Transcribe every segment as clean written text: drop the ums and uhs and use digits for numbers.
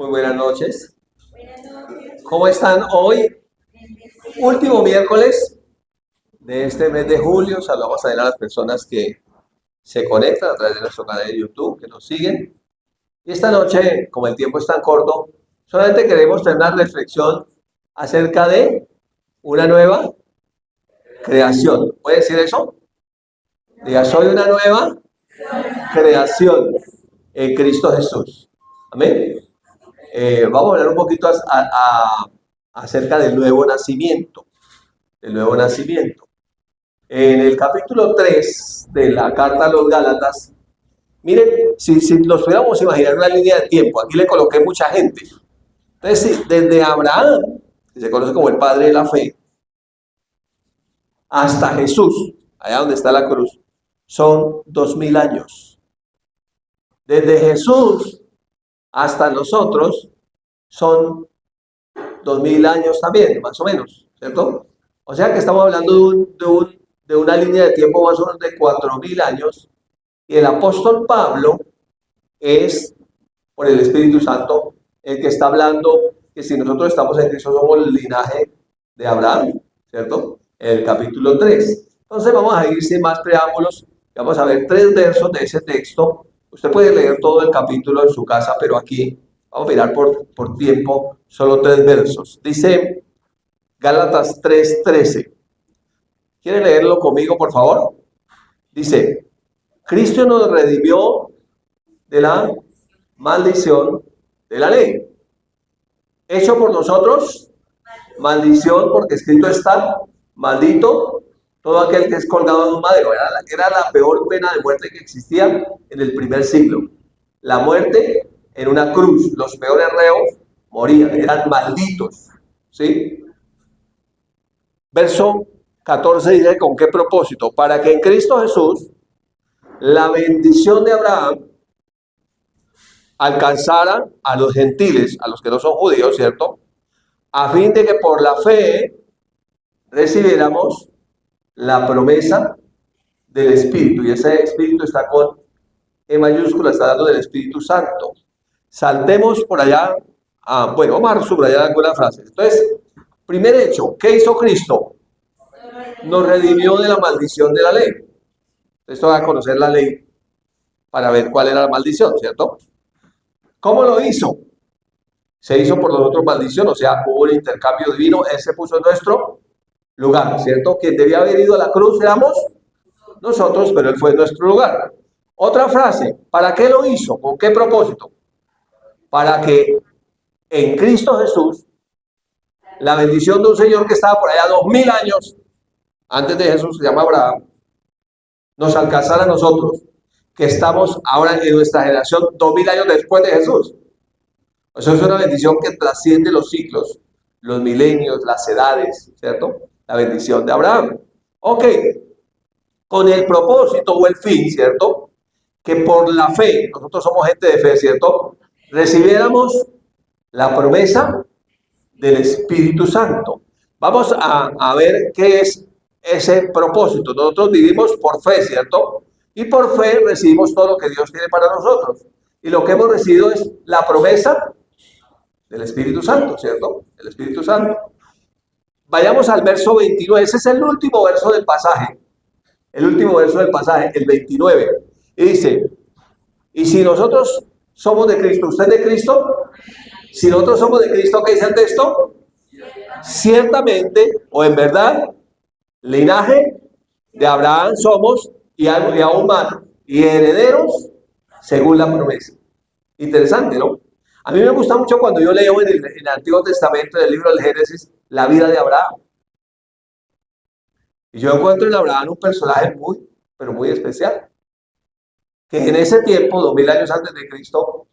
Muy buenas noches. ¿Cómo están hoy? Último miércoles de este mes de julio. Saludamos a las personas que se conectan a través de nuestro canal de YouTube, que nos siguen. Y esta noche, como el tiempo es tan corto, solamente queremos tener una reflexión acerca de una nueva creación. ¿Puede decir eso? Diga, soy una nueva creación en Cristo Jesús. Amén. Vamos a hablar un poquito acerca del nuevo nacimiento. El nuevo nacimiento. En el capítulo 3 de la carta a los Gálatas, miren, si nos pudiéramos imaginar una línea de tiempo, aquí le coloqué mucha gente. Entonces, sí, desde Abraham, que se conoce como el padre de la fe, hasta Jesús, allá donde está la cruz, son 2000 años. Desde Jesús hasta nosotros son 2000 años también, más o menos, ¿cierto? O sea que estamos hablando de una línea de tiempo más o menos de 4000 años, y el apóstol Pablo es, por el Espíritu Santo, el que está hablando que si nosotros estamos en Cristo somos el linaje de Abraham, ¿cierto? En el capítulo 3. Entonces vamos a ir sin más preámbulos, vamos a ver 3 versos de ese texto. Usted puede leer todo el capítulo en su casa, pero aquí vamos a mirar por tiempo solo 3 versos. Dice Gálatas 3:13. ¿Quiere leerlo conmigo, por favor? Dice, Cristo nos redimió de la maldición de la ley. Hecho por nosotros, maldición, porque escrito está, maldito todo aquel que es colgado en un madero. Era la peor pena de muerte que existía en el primer siglo. La muerte en una cruz. Los peores reos morían, eran malditos. ¿Sí? Verso 14 dice, ¿con qué propósito? Para que en Cristo Jesús la bendición de Abraham alcanzara a los gentiles, a los que no son judíos, ¿cierto? A fin de que por la fe recibiéramos la promesa del Espíritu. Y ese Espíritu está con E mayúscula, está dando del Espíritu Santo. Saltemos por allá. Bueno, vamos a subrayar algunas frases. Entonces, primer hecho, ¿qué hizo Cristo? Nos redimió de la maldición de la ley. Esto va a conocer la ley para ver cuál era la maldición, ¿cierto? ¿Cómo lo hizo? Se hizo por nosotros maldición, o sea, hubo un intercambio divino, Él se puso en nuestro lugar, ¿cierto? Quien debía haber ido a la cruz éramos nosotros, pero Él fue en nuestro lugar. Otra frase, ¿para qué lo hizo? ¿Con qué propósito? Para que en Cristo Jesús, la bendición de un Señor que estaba por allá 2000 años antes de Jesús, se llama Abraham, nos alcanzara a nosotros, que estamos ahora en nuestra generación 2000 años después de Jesús. Eso es una bendición que trasciende los siglos, los milenios, las edades, ¿cierto? La bendición de Abraham. Ok, con el propósito o el fin, ¿cierto? Que por la fe, nosotros somos gente de fe, ¿cierto? Recibiéramos la promesa del Espíritu Santo. Vamos a ver qué es ese propósito. Nosotros vivimos por fe, ¿cierto? Y por fe recibimos todo lo que Dios tiene para nosotros. Y lo que hemos recibido es la promesa del Espíritu Santo, ¿cierto? El Espíritu Santo. Vayamos al verso 29. Ese es el último verso del pasaje. El último verso del pasaje, el 29. Y dice, y si nosotros somos de Cristo, ¿usted es de Cristo? Si nosotros somos de Cristo, ¿qué dice el texto? Ciertamente, o en verdad, linaje de Abraham somos, y aún más, y herederos según la promesa. Interesante, ¿no? A mí me gusta mucho cuando yo leo en el Antiguo Testamento, en el libro del Génesis, la vida de Abraham. Y yo encuentro en Abraham un personaje muy, pero muy especial. Que en ese tiempo, 2000 años antes de Cristo,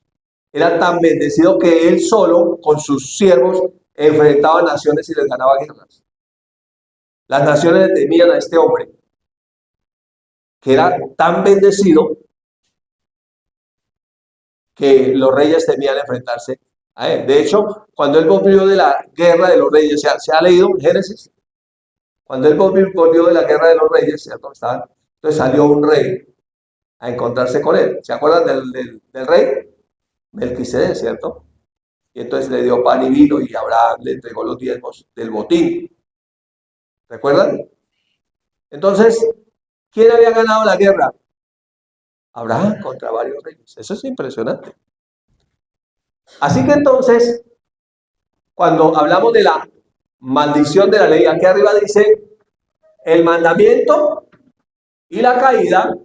era tan bendecido que él solo, con sus siervos, enfrentaba naciones y les ganaba guerras. Las naciones le temían a este hombre, que era tan bendecido que los reyes temían enfrentarse a él. De hecho, cuando él volvió de la guerra de los reyes, ¿se ha leído en Génesis? Cuando él volvió de la guerra de los reyes, ¿cierto? Entonces salió un rey a encontrarse con él. ¿Se acuerdan del rey? Melquisedec, ¿cierto? y entonces le dio pan y vino y Abraham le entregó los diezmos del botín. ¿Recuerdan? Entonces, ¿quién había ganado la guerra? Abraham contra varios reyes. Eso es impresionante. Así que entonces, cuando hablamos de la maldición de la ley, aquí arriba dice el mandamiento y la caída,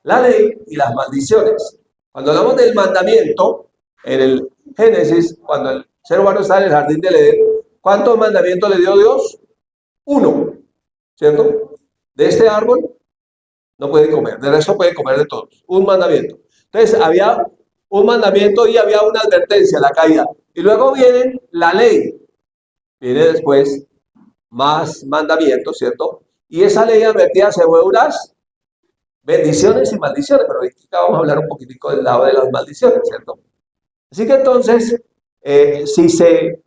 la ley y las maldiciones. Cuando hablamos del mandamiento, en el Génesis, cuando el ser humano está en el jardín del Edén, ¿cuántos mandamientos le dio Dios? Uno, ¿cierto? De este árbol no puede comer, de resto puede comer de todos. Un mandamiento. Entonces, había un mandamiento y había una advertencia, la caída. Y luego viene la ley. Viene después más mandamientos, ¿cierto? Y esa ley advertía sobre unas bendiciones y maldiciones, pero ahorita vamos a hablar un poquitico del lado de las maldiciones, ¿cierto? Así que entonces, si se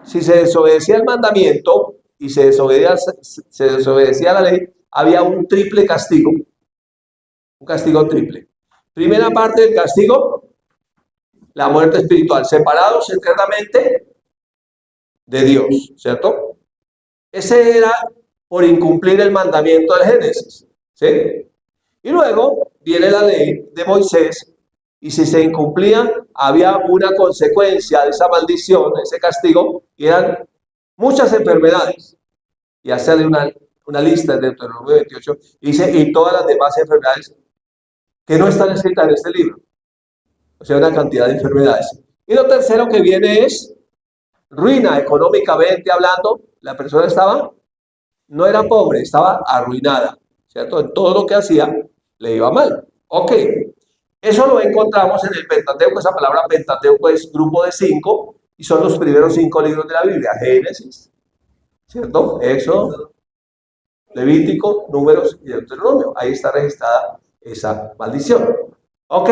desobedecía el mandamiento y se desobedecía la ley, había un triple castigo, un castigo triple. Primera parte del castigo, la muerte espiritual, separados eternamente de Dios, ¿cierto? Ese era por incumplir el mandamiento del Génesis, ¿sí? Y luego viene la ley de Moisés, y si se incumplía, había una consecuencia de esa maldición, de ese castigo, y eran muchas enfermedades. Y hacerle una lista de Deuteronomio 28, y dice, y todas las demás enfermedades que no están escritas en este libro. O sea, una cantidad de enfermedades. Y lo tercero que viene es ruina económicamente hablando. La persona no era pobre, estaba arruinada, ¿cierto? En todo lo que hacía le iba mal. Ok, eso lo encontramos en el Pentateuco. Esa palabra Pentateuco es grupo de 5 y son los primeros 5 libros de la Biblia. Génesis, ¿cierto? Éxodo, Levítico, Números y Deuteronomio. Ahí está registrada esa maldición. Ok.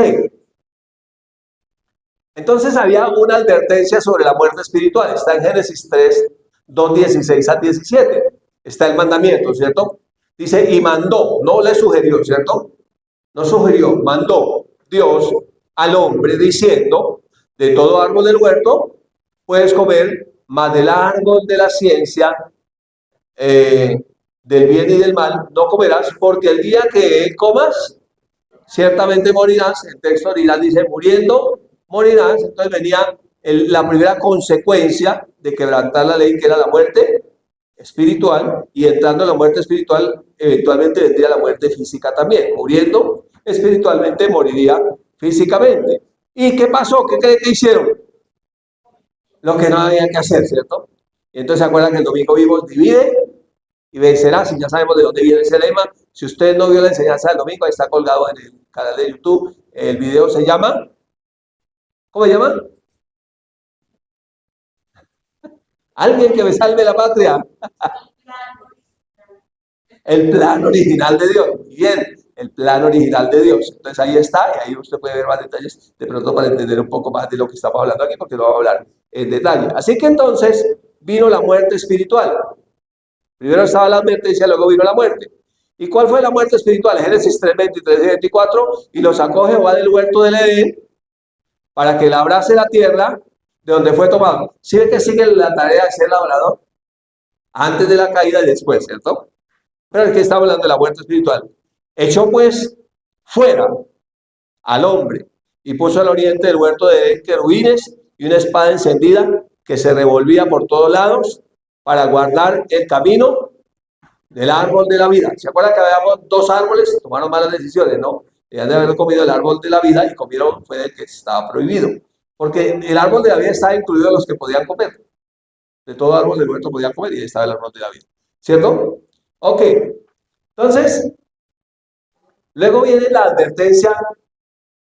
Entonces había una advertencia sobre la muerte espiritual. Está en Génesis 3, 2, 16 al 17. Está el mandamiento, ¿cierto? Dice, y mandó, no le sugirió, ¿cierto? No sugirió, mandó Dios al hombre diciendo, de todo árbol del huerto puedes comer, mas del árbol de la ciencia, del bien y del mal, no comerás, porque el día que comas, ciertamente morirás. El texto original dice, muriendo, morirás. Entonces venía la primera consecuencia de quebrantar la ley, que era la muerte espiritual, y entrando en la muerte espiritual, eventualmente vendría la muerte física también. Muriendo espiritualmente, moriría físicamente. ¿Y qué pasó? ¿Qué creen que hicieron? Lo que no había que hacer, ¿cierto? Y entonces se acuerdan que el domingo vimos, divide y vencerás, y ya sabemos de dónde viene ese lema. Si usted no vio la enseñanza del domingo, ahí está colgado en el canal de YouTube. El video se llama, ¿cómo se llama? Alguien que me salve la patria. El plan original de Dios. Bien, el plan original de Dios. Entonces ahí está, y ahí usted puede ver más detalles, de pronto para entender un poco más de lo que estamos hablando aquí, porque lo vamos a hablar en detalle. Así que entonces vino la muerte espiritual. Primero estaba la advertencia, luego vino la muerte. ¿Y cuál fue la muerte espiritual? Génesis 3, 23 y 24. Y lo sacó Jehová del huerto del Edén para que labrase la tierra de donde fue tomado. ¿Sí ve que sigue la tarea de ser labrador? Antes de la caída y después, ¿cierto? Pero aquí estamos hablando de la muerte espiritual. Echó pues fuera al hombre y puso al oriente del huerto de Edén querubines y una espada encendida que se revolvía por todos lados para guardar el camino del árbol de la vida. ¿Se acuerdan que habíamos 2 árboles? Tomaron malas decisiones, ¿no? Debían de haber comido el árbol de la vida y comieron, fue el que estaba prohibido. Porque el árbol de la vida estaba incluido en los que podían comer. De todo árbol del huerto podían comer y ahí estaba el árbol de la vida. ¿Cierto? Ok. Entonces, luego viene la advertencia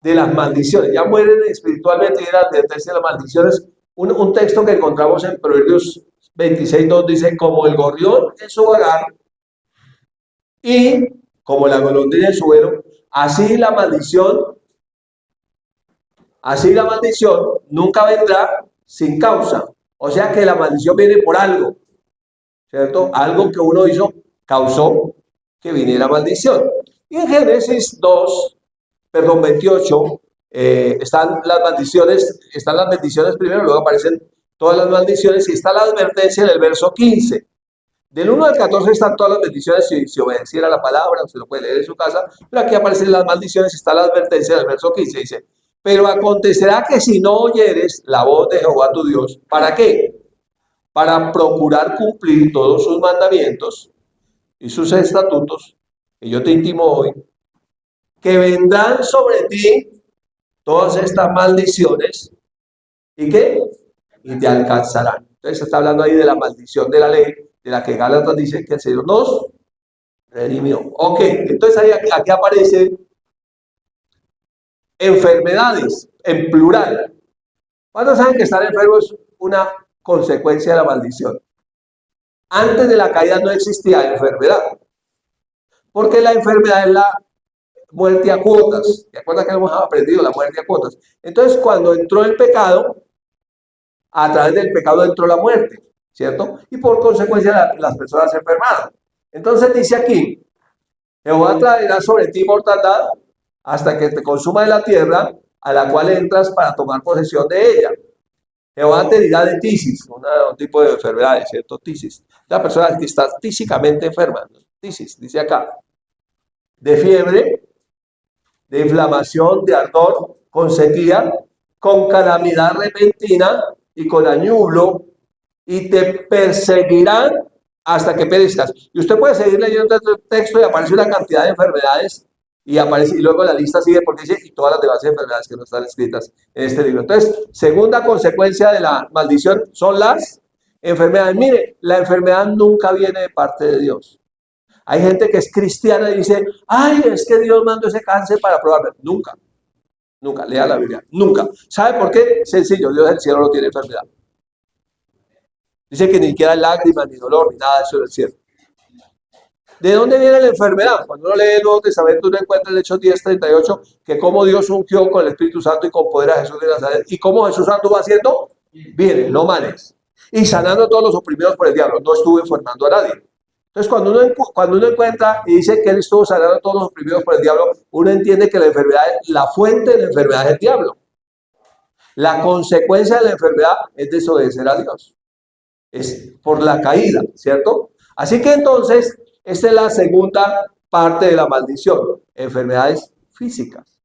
de las maldiciones. Ya mueren espiritualmente y la advertencia de las maldiciones. Un texto que encontramos en Proverbios 26:2 dice, como el gorrión en su hogar y como la golondrina en su vuelo, así la maldición nunca vendrá sin causa. O sea que la maldición viene por algo, ¿cierto? Algo que uno hizo causó que viniera maldición. Y en Génesis 28, están las bendiciones primero, luego aparecen todas las maldiciones y está la advertencia en el verso 15. Del 1 al 14 están todas las bendiciones si obedeciera la palabra, se lo puede leer en su casa, pero aquí aparecen las maldiciones y está la advertencia del verso 15, dice, pero acontecerá que si no oyeres la voz de Jehová tu Dios, ¿para qué? Para procurar cumplir todos sus mandamientos y sus estatutos, que yo te intimo hoy, que vendrán sobre ti todas estas maldiciones, ¿y qué? Y te alcanzarán. Entonces está hablando ahí de la maldición de la ley, de la que Gálatas dice que el Señor nos redimió. Ok, entonces ahí, aquí aparecen enfermedades en plural. ¿Cuántos saben que estar enfermo es una consecuencia de la maldición? Antes de la caída no existía enfermedad, porque la enfermedad es la muerte a cuotas. ¿Te acuerdas que hemos aprendido la muerte a cuotas? Entonces, cuando entró el pecado, a través del pecado entró la muerte, ¿cierto? Y por consecuencia las personas se enfermaron. Entonces dice aquí, Jehová traerá sobre ti mortandad hasta que te consuma de la tierra a la cual entras para tomar posesión de ella. Jehová te dirá de tisis, un tipo de enfermedad, ¿cierto? Tisis. La persona que está tísicamente enferma, tisis, dice acá, de fiebre, de inflamación, de ardor, con sequía, con calamidad repentina y con añublo, y te perseguirán hasta que perezcas. Y usted puede seguir leyendo el texto y aparece una cantidad de enfermedades y aparece, y luego la lista sigue porque dice, y todas las demás enfermedades que no están escritas en este libro. Entonces, segunda consecuencia de la maldición son las enfermedades. Mire, la enfermedad nunca viene de parte de Dios. Hay gente que es cristiana y dice, ay, es que Dios mandó ese cáncer para probarme. Nunca, nunca, lea la Biblia, nunca. ¿Sabe por qué? Sencillo, Dios del cielo no tiene enfermedad. Dice que ni siquiera lágrimas, ni dolor, ni nada de eso del cielo. ¿De dónde viene la enfermedad? Cuando uno lee el Nuevo Testamento, uno encuentra en Hechos 10:38 que cómo Dios ungió con el Espíritu Santo y con poder a Jesús de Nazaret, y cómo Jesús anduvo haciendo bienes, no males, y sanando a todos los oprimidos por el diablo. No estuvo enfermando a nadie. Entonces, cuando uno encuentra y dice que él estuvo sanando a todos los oprimidos por el diablo, uno entiende que la enfermedad, la fuente de la enfermedad es el diablo. La consecuencia de la enfermedad es desobedecer a Dios. Es por la caída, ¿cierto? Así que entonces, esta es la segunda parte de la maldición, enfermedades físicas.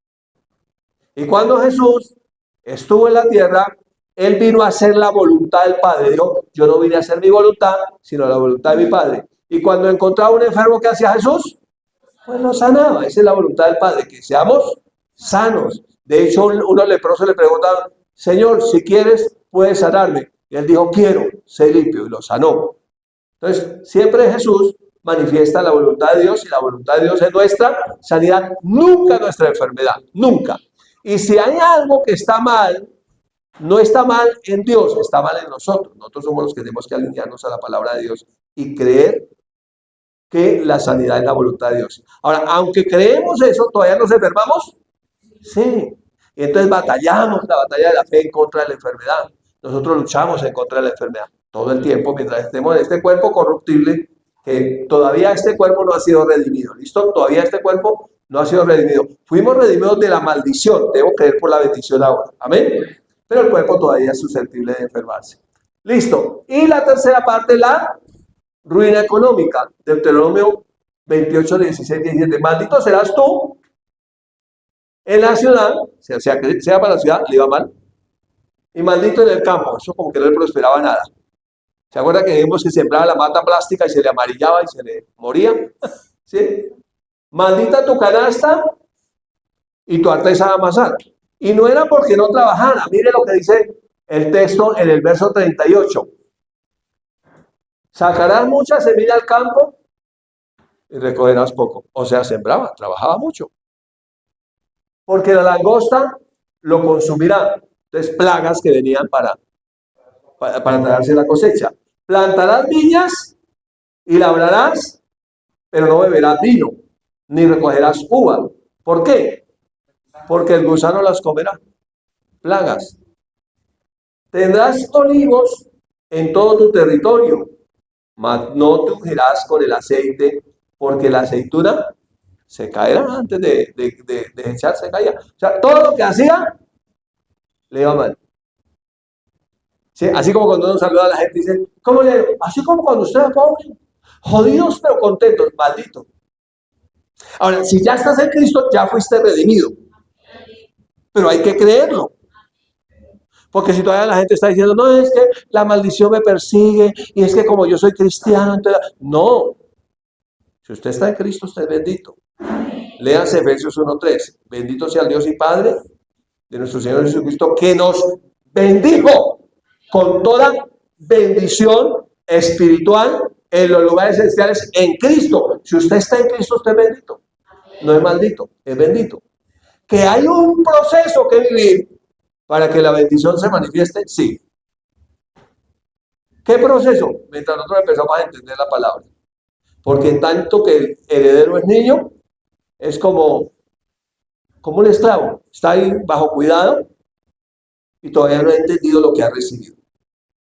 Y cuando Jesús estuvo en la tierra, él vino a hacer la voluntad del Padre. Dijo, yo no vine a hacer mi voluntad, sino la voluntad de mi Padre. Y cuando encontraba un enfermo, ¿qué hacía Jesús? Pues lo sanaba. Esa es la voluntad del Padre, que seamos sanos. De hecho, unos leprosos le preguntaban, Señor, si quieres, puedes sanarme. Y él dijo, quiero, sé limpio, y lo sanó. Entonces, siempre Jesús manifiesta la voluntad de Dios, y la voluntad de Dios es nuestra sanidad, nunca nuestra enfermedad, nunca. Y si hay algo que está mal, no está mal en Dios, está mal en nosotros. Nosotros somos los que tenemos que alinearnos a la palabra de Dios y creer que la sanidad es la voluntad de Dios. Ahora, aunque creemos eso, ¿todavía nos enfermamos? Sí. Y entonces batallamos la batalla de la fe en contra de la enfermedad. Nosotros luchamos en contra de la enfermedad todo el tiempo mientras estemos en este cuerpo corruptible, que todavía este cuerpo no ha sido redimido. ¿Listo? Todavía este cuerpo no ha sido redimido. Fuimos redimidos de la maldición. Debo creer por la bendición ahora. Amén. Pero el cuerpo todavía es susceptible de enfermarse. Listo. Y la tercera parte, la ruina económica. Deuteronomio 28, 16, 17. Maldito serás tú en la ciudad, sea para la ciudad, le iba mal. Y maldito en el campo, eso como que no le prosperaba nada. ¿Se acuerda que vimos que sembraba la mata plástica y se le amarillaba y se le moría? ¿Sí? Maldita tu canasta y tu artesa de amasar. Y no era porque no trabajara. Mire lo que dice el texto en el verso 38. Sacarás mucha semilla al campo y recogerás poco. O sea, sembraba, trabajaba mucho. Porque la langosta lo consumirá. Entonces, plagas que venían para traerse la cosecha. Plantarás viñas y labrarás, pero no beberás vino, ni recogerás uva. ¿Por qué? Porque el gusano las comerá. Plagas. Tendrás olivos en todo tu territorio, mas no te ungirás con el aceite, porque la aceituna se caerá antes de echarse, se caía. O sea, todo lo que hacía le iba mal. ¿Sí? Así como cuando uno saluda a la gente y dice, ¿cómo le digo? Así como cuando usted era pobre, jodidos pero contentos, maldito. Ahora, si ya estás en Cristo, ya fuiste redimido. Pero hay que creerlo. Porque si todavía la gente está diciendo, no, es que la maldición me persigue y es que como yo soy cristiano, entonces... No. Si usted está en Cristo, usted es bendito. Léanse Efesios 1:3. Bendito sea el Dios y Padre de nuestro Señor Jesucristo, que nos bendijo con toda bendición espiritual en los lugares celestiales en Cristo. Si usted está en Cristo, usted es bendito. No es maldito, es bendito. Que hay un proceso que vivir para que la bendición se manifieste, sí. ¿Qué proceso? Mientras nosotros empezamos a entender la palabra. Porque en tanto que el heredero es niño, es como un esclavo. Está ahí bajo cuidado y todavía no ha entendido lo que ha recibido.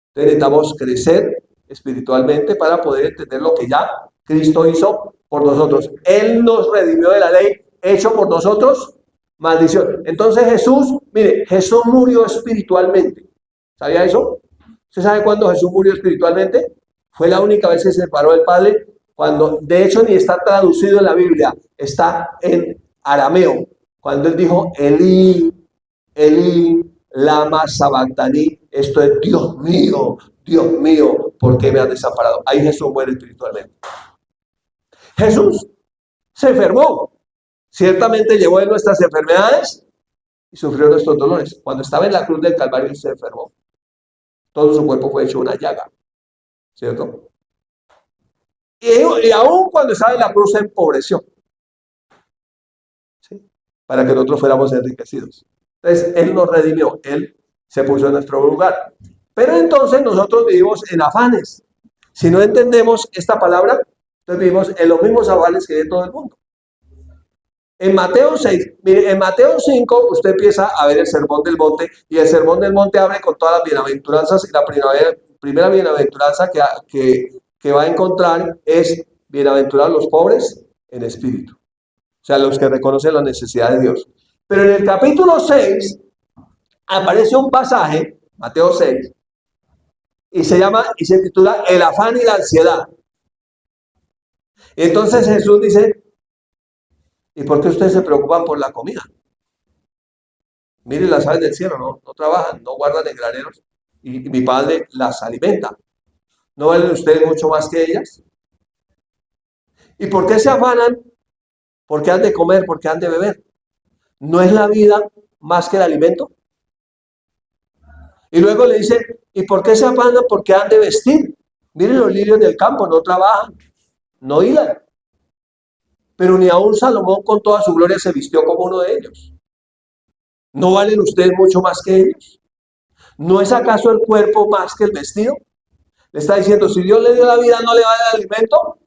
Entonces necesitamos crecer espiritualmente para poder entender lo que ya Cristo hizo por nosotros. Él nos redimió de la ley, hecho por nosotros maldición. Entonces Jesús, mire, Jesús murió espiritualmente. ¿Sabía eso? ¿Usted sabe cuándo Jesús murió espiritualmente? Fue la única vez que se separó del Padre, cuando de hecho ni está traducido en la Biblia, está en arameo, cuando él dijo, Elí, Elí, lama sabactani, esto es Dios mío, ¿por qué me has desamparado? Ahí Jesús muere espiritualmente. Jesús se enfermó, ciertamente llevó en nuestras enfermedades y sufrió nuestros dolores. Cuando estaba en la cruz del Calvario se enfermó. Todo su cuerpo fue hecho una llaga, ¿cierto? Y aún cuando estaba en la cruz se empobreció, ¿sí? Para que nosotros fuéramos enriquecidos. Entonces, Él nos redimió, Él se puso en nuestro lugar. Pero entonces nosotros vivimos en afanes. Si no entendemos esta palabra, entonces vivimos en los mismos afanes que de todo el mundo. En Mateo 6, mire, en Mateo 5 usted empieza a ver el Sermón del Monte, y el Sermón del Monte abre con todas las bienaventuranzas, y la primera bienaventuranza que va a encontrar es bienaventurados los pobres en espíritu. O sea, los que reconocen la necesidad de Dios. Pero en el capítulo 6 aparece un pasaje, Mateo 6, y se titula El afán y la ansiedad. Entonces Jesús dice, ¿y por qué ustedes se preocupan por la comida? Miren las aves del cielo, no trabajan, no guardan en graneros, y mi Padre las alimenta. ¿No valen ustedes mucho más que ellas? ¿Y por qué se afanan? ¿Por qué han de comer? ¿Por qué han de beber? ¿No es la vida más que el alimento? Y luego le dice, ¿y por qué se afanan? ¿Por qué han de vestir? Miren los lirios del campo, no trabajan, no hilan. Pero ni aun Salomón con toda su gloria se vistió como uno de ellos. ¿No valen ustedes mucho más que ellos? ¿No es acaso el cuerpo más que el vestido? Le está diciendo, si Dios le dio la vida, ¿no le va a dar el alimento?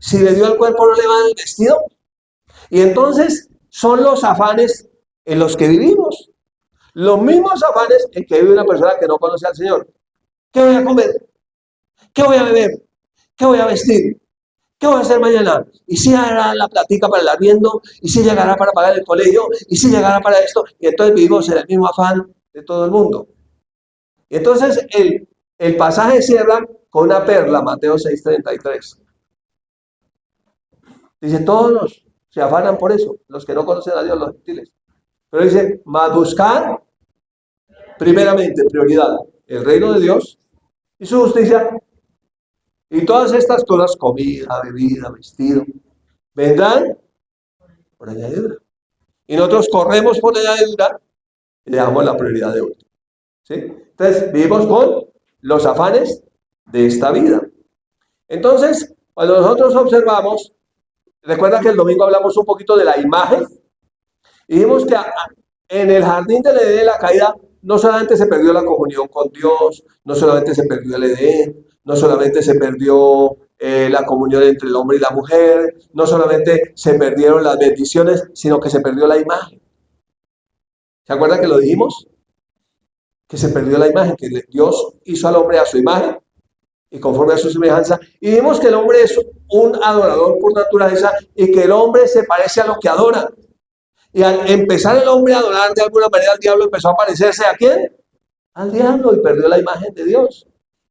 Si le dio el cuerpo, ¿no le va a dar el vestido? Y entonces son los afanes en los que vivimos. Los mismos afanes en que vive una persona que no conoce al Señor. ¿Qué voy a comer? ¿Qué voy a beber? ¿Qué voy a vestir? ¿Qué voy a hacer mañana? ¿Y si llegará la platica para el arriendo? ¿Y si llegará para pagar el colegio? ¿Y si llegará para esto? Y entonces vivimos en el mismo afán de todo el mundo. Y entonces el pasaje cierra con una perla, Mateo 6:33. Dice, todos se afanan por eso, los que no conocen a Dios, los gentiles. Pero dice, mas buscar primeramente, prioridad, el reino de Dios y su justicia. Y todas estas cosas, comida, bebida, vestido, vendrán por añadidura. Y nosotros corremos por añadidura y le damos la prioridad de último. ¿Sí? Entonces, vivimos con los afanes de esta vida. Entonces, cuando nosotros observamos, recuerda que el domingo hablamos un poquito de la imagen, y vimos que en el jardín del Edén de la caída, no solamente se perdió la comunión con Dios, no solamente se perdió el Edén, no solamente se perdió la comunión entre el hombre y la mujer, no solamente se perdieron las bendiciones, sino que se perdió la imagen. ¿Se acuerdan que lo dijimos? Que se perdió la imagen, que Dios hizo al hombre a su imagen y conforme a su semejanza. Y vimos que el hombre es un adorador por naturaleza y que el hombre se parece a lo que adora. Y al empezar el hombre a adorar de alguna manera, el diablo empezó a parecerse ¿a quién? Al diablo, y perdió la imagen de Dios.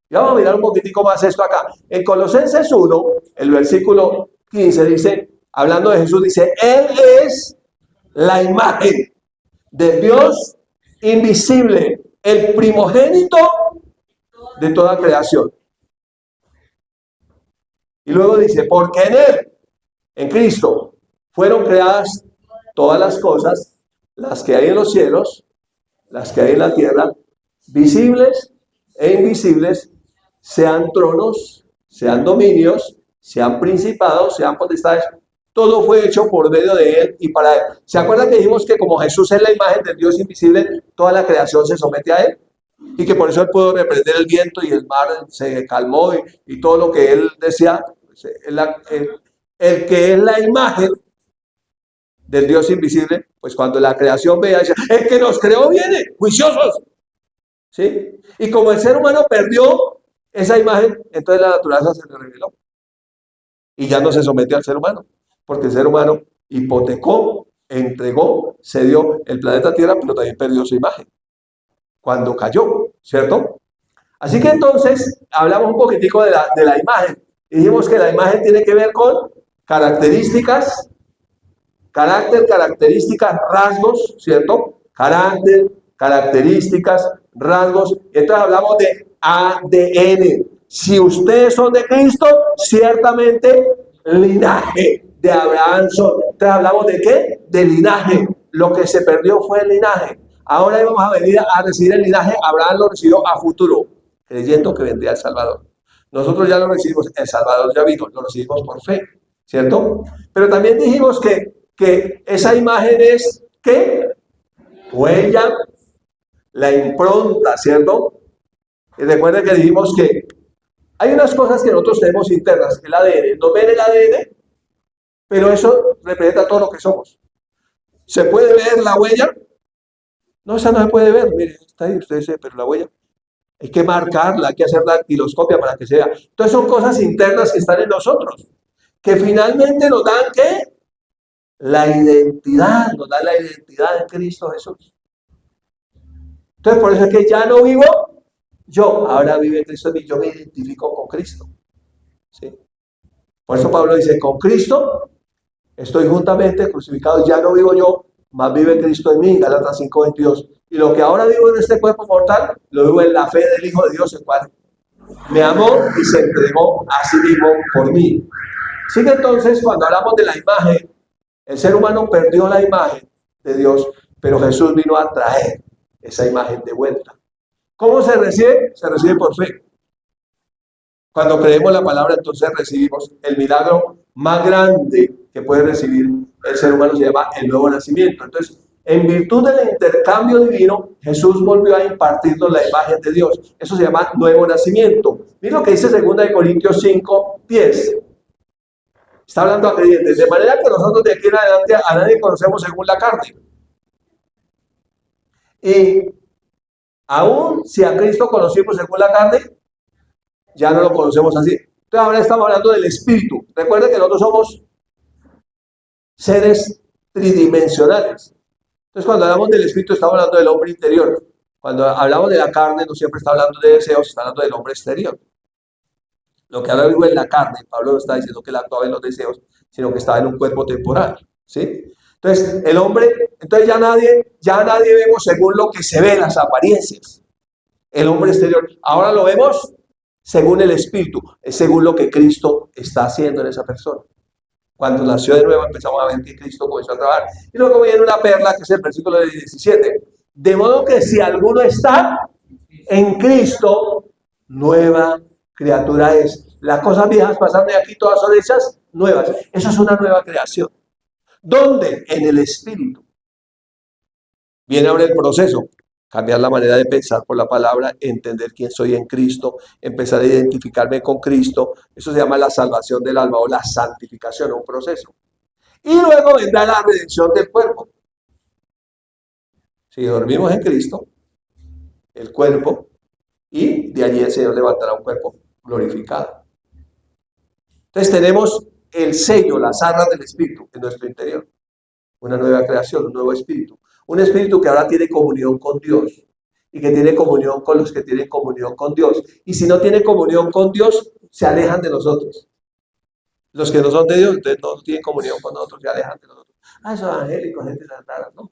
Y vamos a mirar un poquitico más esto acá. En Colosenses 1, el versículo 15 dice, hablando de Jesús, dice, Él es la imagen de Dios invisible, el primogénito de toda creación. Y luego dice, porque en Él, en Cristo, fueron creadas todas las cosas, las que hay en los cielos, las que hay en la tierra, visibles e invisibles, sean tronos, sean dominios, sean principados, sean potestades, todo fue hecho por medio de Él y para Él. ¿Se acuerdan que dijimos que como Jesús es la imagen del Dios invisible, toda la creación se somete a Él? Y que por eso Él pudo reprender el viento y el mar se calmó y todo lo que Él decía. El que es la imagen del Dios invisible, pues cuando la creación vea, dice, el que nos creó viene, juiciosos. ¿Sí? Y como el ser humano perdió esa imagen, entonces la naturaleza se le reveló. Y ya no se sometió al ser humano, porque el ser humano hipotecó, entregó, cedió el planeta Tierra, pero también perdió su imagen cuando cayó, ¿cierto? Así que entonces hablamos un poquitico de la imagen. Y dijimos que la imagen tiene que ver con características, características, rasgos, ¿cierto? Carácter, características, rasgos. Entonces hablamos de ADN. Si ustedes son de Cristo, ciertamente linaje de Abraham son. Entonces hablamos de qué? De linaje. Lo que se perdió fue el linaje. Ahora vamos a venir a recibir el linaje. Abraham lo recibió a futuro, creyendo que vendría el Salvador. Nosotros ya lo recibimos, el Salvador ya vino, lo recibimos por fe, ¿cierto? Pero también dijimos que esa imagen es, ¿qué? Huella, la impronta, ¿cierto? Y recuerden que dijimos que hay unas cosas que nosotros tenemos internas, el ADN. Nos ven el ADN, pero eso representa todo lo que somos. ¿Se puede ver la huella? No, esa no se puede ver, mire, está ahí, usted dice, pero la huella. Hay que marcarla, hay que hacer dactiloscopia para que sea. Entonces son cosas internas que están en nosotros, que finalmente nos dan, ¿qué? La identidad, nos da la identidad de Cristo Jesús. Entonces por eso es que ya no vivo yo, ahora vive Cristo en mí, yo me identifico con Cristo. ¿Sí? Por eso Pablo dice, con Cristo estoy juntamente crucificado, ya no vivo yo, más vive Cristo en mí, Gálatas 5:22. Y lo que ahora vivo en este cuerpo mortal, lo vivo en la fe del Hijo de Dios, el cual me amó y se entregó a sí mismo por mí. Así que entonces, cuando hablamos de la imagen, el ser humano perdió la imagen de Dios, pero Jesús vino a traer esa imagen de vuelta. ¿Cómo se recibe? Se recibe por fe. Cuando creemos la palabra, entonces recibimos el milagro más grande que puede recibir el ser humano, se llama el nuevo nacimiento. Entonces, en virtud del intercambio divino, Jesús volvió a impartirnos la imagen de Dios. Eso se llama nuevo nacimiento. Miren lo que dice 2 Corintios 5:10. Está hablando a creyentes. De manera que nosotros de aquí en adelante a nadie conocemos según la carne. Y aún si a Cristo conocimos según la carne, ya no lo conocemos así. Entonces ahora estamos hablando del espíritu. Recuerden que nosotros somos seres tridimensionales. Entonces cuando hablamos del espíritu estamos hablando del hombre interior. Cuando hablamos de la carne no siempre está hablando de deseos, está hablando del hombre exterior. Lo que ahora vivo en la carne, Pablo no está diciendo que él actuaba en los deseos, sino que estaba en un cuerpo temporal. ¿Sí? Entonces el hombre, entonces ya nadie vemos según lo que se ve, las apariencias. El hombre exterior. Ahora lo vemos según el Espíritu, es según lo que Cristo está haciendo en esa persona. Cuando nació de nuevo empezamos a ver que Cristo comenzó a trabajar. Y luego viene una perla que es el versículo 17. De modo que si alguno está en Cristo, nueva criatura es. Las cosas viejas pasaron de aquí, todas son hechas nuevas. Eso es una nueva creación. ¿Dónde? En el Espíritu. Viene ahora el proceso. Cambiar la manera de pensar por la palabra, entender quién soy en Cristo, empezar a identificarme con Cristo. Eso se llama la salvación del alma o la santificación, un proceso. Y luego vendrá la redención del cuerpo. Si dormimos en Cristo, el cuerpo, y de allí el Señor levantará un cuerpo glorificado. Entonces tenemos el sello, las arras del Espíritu en nuestro interior. Una nueva creación, un nuevo espíritu. Un espíritu que ahora tiene comunión con Dios y que tiene comunión con los que tienen comunión con Dios. Y si no tiene comunión con Dios, se alejan de nosotros. Los que no son de Dios, entonces no tienen comunión con nosotros, se alejan de nosotros. Esos angélicos, gente de las raras, no.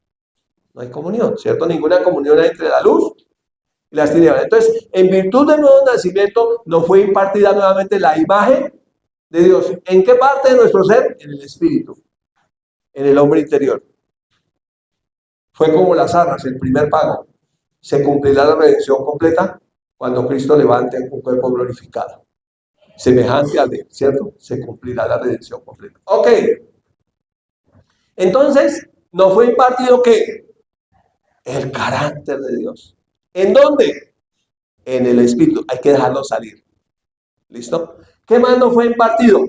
No hay comunión, ¿cierto? Ninguna comunión hay entre la luz y las tinieblas. Entonces, en virtud del nuevo nacimiento, nos fue impartida nuevamente la imagen de Dios. ¿En qué parte de nuestro ser? En el espíritu, en el hombre interior. Fue como las arras, el primer pago. Se cumplirá la redención completa cuando Cristo levante un cuerpo glorificado, semejante al de él, ¿cierto? Se cumplirá la redención completa. Ok. Entonces, nos fue impartido ¿qué? El carácter de Dios. ¿En dónde? En el espíritu. Hay que dejarlo salir. ¿Listo? ¿Qué más nos fue impartido?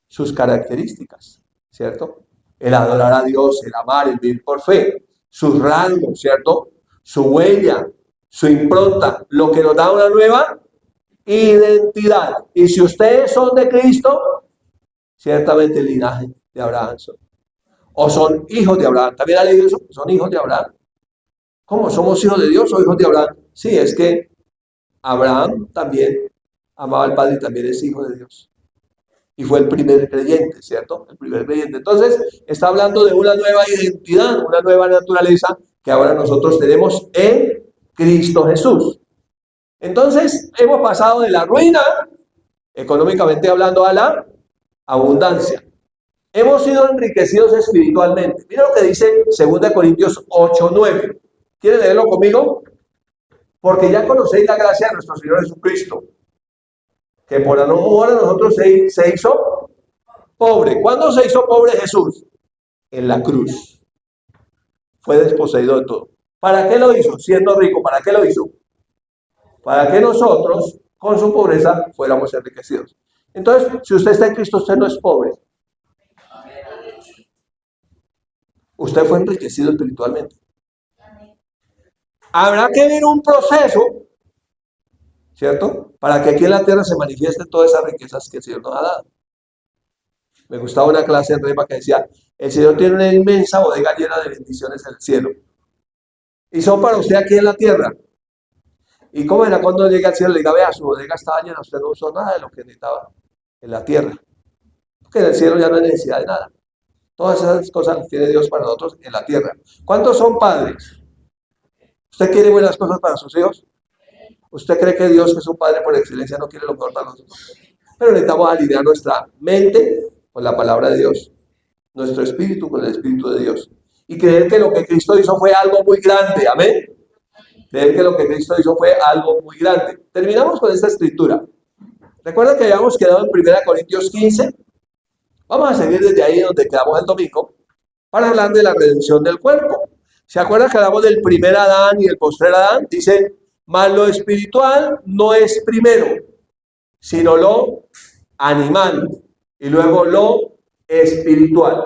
Sus características, ¿cierto? El adorar a Dios, el amar, el vivir por fe, sus rangos, ¿cierto? Su huella, su impronta, lo que nos da una nueva identidad. Y si ustedes son de Cristo, ciertamente el linaje de Abraham son. O son hijos de Abraham. ¿También ha leído eso? Son hijos de Abraham. ¿Cómo? ¿Somos hijos de Dios o hijos de Abraham? Sí, es que Abraham también amaba al Padre y también es hijo de Dios. Y fue el primer creyente, ¿cierto? El primer creyente. Entonces, está hablando de una nueva identidad, una nueva naturaleza que ahora nosotros tenemos en Cristo Jesús. Entonces, hemos pasado de la ruina, económicamente hablando, a la abundancia. Hemos sido enriquecidos espiritualmente. Mira lo que dice 2 Corintios 8:9. ¿Quieren leerlo conmigo? Porque ya conocéis la gracia de nuestro Señor Jesucristo, que por amor a nosotros se hizo pobre. ¿Cuándo se hizo pobre Jesús? En la cruz. Fue desposeído de todo. ¿Para qué lo hizo? Siendo rico, ¿para qué lo hizo? Para que nosotros, con su pobreza, fuéramos enriquecidos. Entonces, si usted está en Cristo, usted no es pobre. Usted fue enriquecido espiritualmente. Habrá que ver un proceso, ¿cierto? Para que aquí en la tierra se manifiesten todas esas riquezas que el Señor nos ha dado. Me gustaba una clase en Rema que decía, el Señor tiene una inmensa bodega llena de bendiciones en el cielo. Y son para usted aquí en la tierra. ¿Y cómo era cuando llegue al cielo? Le diga, vea, su bodega estaba llena, usted no usó nada de lo que necesitaba en la tierra. Porque en el cielo ya no hay necesidad de nada. Todas esas cosas las tiene Dios para nosotros en la tierra. ¿Cuántos son padres? ¿Usted quiere buenas cosas para sus hijos? ¿Usted cree que Dios, que es un padre por excelencia, no quiere lo mejor para nosotros? Pero necesitamos alinear nuestra mente con la palabra de Dios, nuestro espíritu con el espíritu de Dios. Y creer que lo que Cristo hizo fue algo muy grande. Amén. Creer que lo que Cristo hizo fue algo muy grande. Terminamos con esta escritura. Recuerda que habíamos quedado en 1 Corintios 15. Vamos a seguir desde ahí donde quedamos el domingo para hablar de la redención del cuerpo. ¿Se acuerdan que hablamos del primer Adán y el postrer Adán? Dice, mas lo espiritual no es primero, sino lo animal y luego lo espiritual.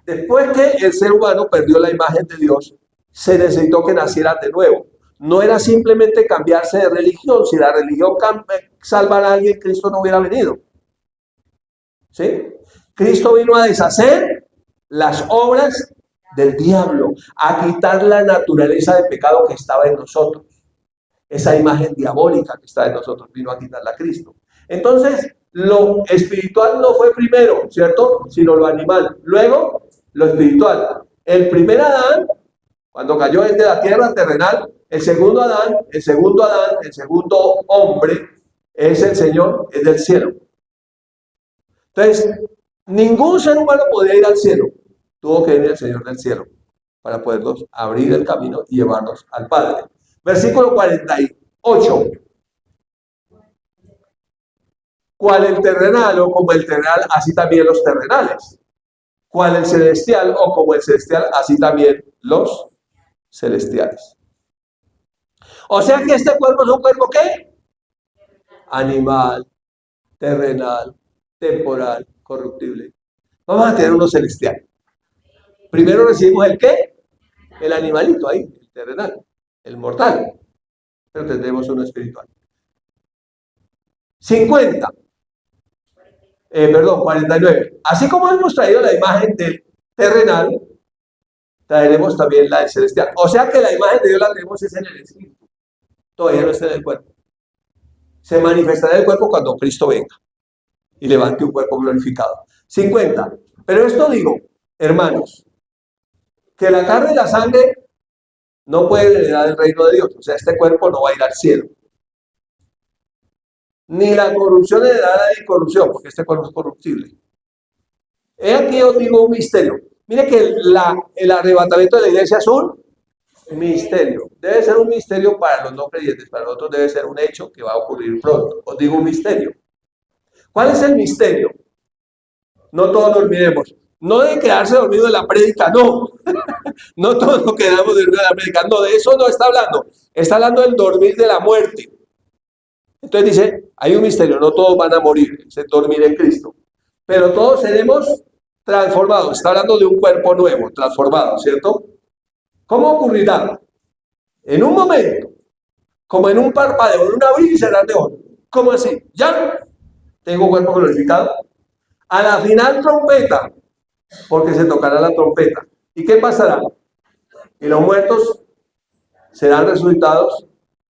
Después que el ser humano perdió la imagen de Dios, se necesitó que naciera de nuevo. No era simplemente cambiarse de religión. Si la religión salvara a alguien, Cristo no hubiera venido. ¿Sí? Cristo vino a deshacer las obras del diablo, a quitar la naturaleza de pecado que estaba en nosotros. Esa imagen diabólica que está en nosotros vino a quitarla a Cristo. Entonces, lo espiritual no fue primero, ¿cierto? Sino lo animal. Luego, lo espiritual. El primer Adán, cuando cayó desde la tierra terrenal, el segundo Adán, el segundo hombre, es el Señor, es del cielo. Entonces, ningún ser humano podía ir al cielo. Tuvo que venir el Señor del cielo para podernos abrir el camino y llevarnos al Padre. Versículo 48. ¿Cuál el terrenal o como el terrenal, así también los terrenales? ¿Cuál el celestial o como el celestial, así también los celestiales? O sea que este cuerpo es un cuerpo ¿qué? Animal, terrenal, temporal, corruptible. Vamos a tener uno celestial. Primero recibimos el ¿qué? El animalito ahí, el terrenal, el mortal. Pero tendremos uno espiritual. 50. 49. Así como hemos traído la imagen del terrenal, traeremos también la del celestial. O sea que la imagen de Dios la tenemos es en el espíritu. Todavía no está en el cuerpo. Se manifestará en el cuerpo cuando Cristo venga y levante un cuerpo glorificado. 50. Pero esto digo, hermanos, que la carne y la sangre no pueden heredar el reino de Dios. O sea, este cuerpo no va a ir al cielo. Ni la corrupción heredará la incorrupción, porque este cuerpo es corruptible. He aquí os digo un misterio. Mire que el arrebatamiento de la iglesia es un misterio. Debe ser un misterio para los no creyentes. Para nosotros debe ser un hecho que va a ocurrir pronto. Os digo un misterio. ¿Cuál es el misterio? No todos dormiremos. No de quedarse dormido en la prédica, no. No todos nos quedamos dormidos en la prédica. No, de eso no está hablando. Está hablando del dormir de la muerte. Entonces dice, hay un misterio, no todos van a morir, es el dormir en Cristo. Pero todos seremos transformados. Está hablando de un cuerpo nuevo, transformado, ¿cierto? ¿Cómo ocurrirá? En un momento, como en un parpadeo, en un abrir y cerrar de ojos. ¿Cómo así? ¿Ya tengo cuerpo glorificado? A la final trompeta, porque se tocará la trompeta. ¿Y qué pasará? Y los muertos serán resucitados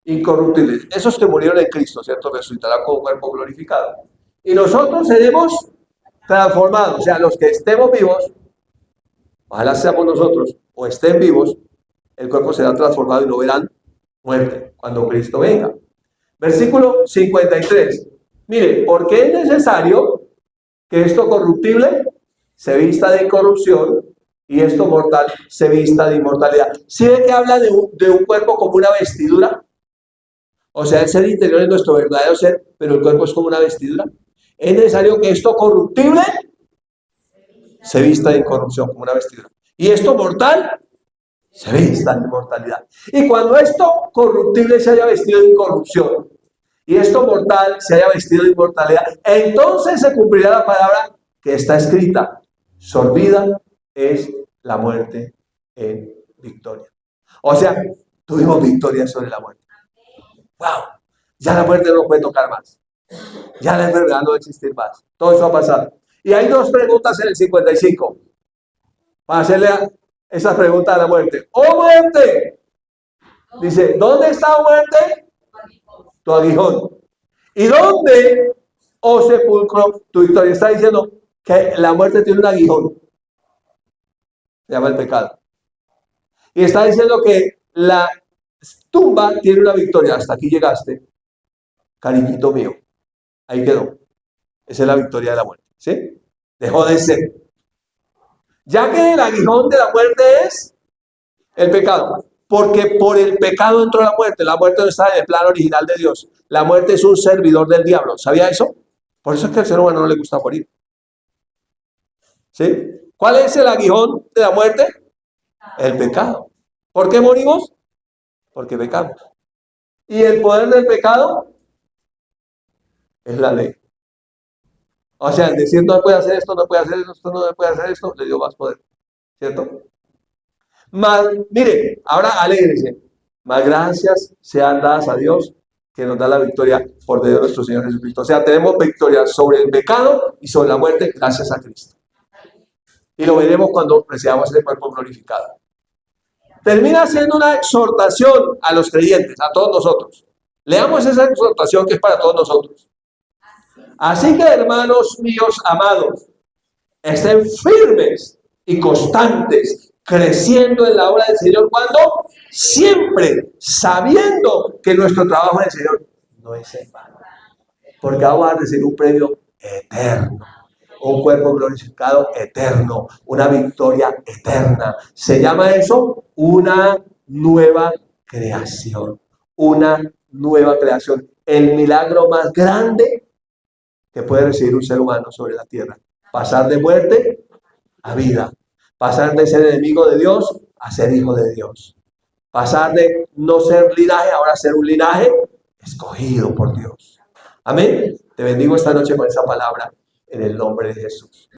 incorruptibles. Esos que murieron en Cristo, ¿cierto? Resucitarán con un cuerpo glorificado. Y nosotros seremos transformados. O sea, los que estemos vivos, ojalá seamos nosotros, o estén vivos, el cuerpo será transformado y no verán muerte cuando Cristo venga. Versículo 53. Mire, porque es necesario que esto corruptible se vista de incorrupción y esto mortal se vista de inmortalidad. ¿Sí ve que habla de un cuerpo como una vestidura? O sea, el ser interior es nuestro verdadero ser, pero el cuerpo es como una vestidura. Es necesario que esto corruptible se vista de incorrupción, como una vestidura. Y esto mortal se vista de inmortalidad. Y cuando esto corruptible se haya vestido de incorrupción y esto mortal se haya vestido de inmortalidad, entonces se cumplirá la palabra que está escrita: sorbida es la muerte en victoria. O sea, tuvimos victoria sobre la muerte. ¡Wow! Ya la muerte no puede tocar más. Ya la enfermedad no va a existir más. Todo eso va a pasar. Y hay dos preguntas en el 55 para hacerle esas preguntas a la muerte. ¡Oh muerte! Dice, ¿dónde está muerte? Tu aguijón. ¿Y dónde, oh sepulcro, tu victoria? Está diciendo que la muerte tiene un aguijón. Se llama el pecado. Y está diciendo que la tumba tiene una victoria. Hasta aquí llegaste, cariñito mío. Ahí quedó. Esa es la victoria de la muerte. ¿Sí? Dejó de ser. Ya que el aguijón de la muerte es el pecado. Porque por el pecado entró la muerte. La muerte no está en el plan original de Dios. La muerte es un servidor del diablo. ¿Sabía eso? Por eso es que al ser humano no le gusta morir. ¿Sí? ¿Cuál es el aguijón de la muerte? El pecado. ¿Por qué morimos? Porque pecamos. ¿Y el poder del pecado? Es la ley. O sea, el decir no puede hacer esto, no puede hacer esto, no puede hacer esto, le dio más poder. ¿Cierto? Más, mire, ahora alégrese. Más gracias sean dadas a Dios que nos da la victoria por medio de nuestro Señor Jesucristo. O sea, tenemos victoria sobre el pecado y sobre la muerte gracias a Cristo. Y lo veremos cuando recibamos el cuerpo glorificado. Termina siendo una exhortación a los creyentes, a todos nosotros. Leamos esa exhortación que es para todos nosotros. Así que, hermanos míos amados, estén firmes y constantes, creciendo en la obra del Señor, cuando siempre sabiendo que nuestro trabajo en el Señor no es en vano, porque vamos a recibir un premio eterno, un cuerpo glorificado eterno, una victoria eterna. Se llama eso una nueva creación, una nueva creación. El milagro más grande que puede recibir un ser humano sobre la tierra. Pasar de muerte a vida. Pasar de ser enemigo de Dios a ser hijo de Dios. Pasar de no ser linaje ahora ser un linaje escogido por Dios. Amén. Te bendigo esta noche con esa palabra en el nombre de Jesús.